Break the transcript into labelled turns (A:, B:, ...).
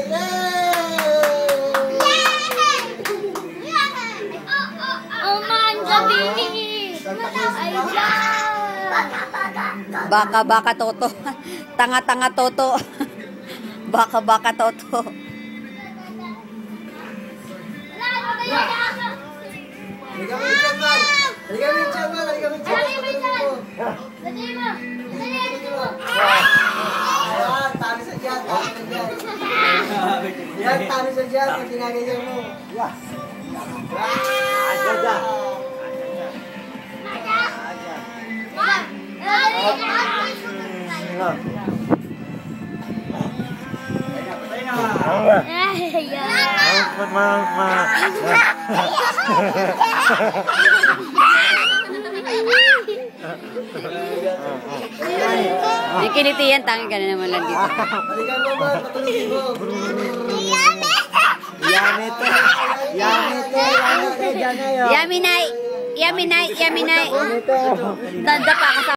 A: Oh man, gabi!
B: Baka toto. Tanga toto. Baka toto.
C: Yan, talo sa dyan. Pag ginagayan mo.
B: May kinitiyan, tangi ka na naman lang dito.
C: Balikan mo ba? Patulungin mo.
B: Yaminay! Tanda pa ako sa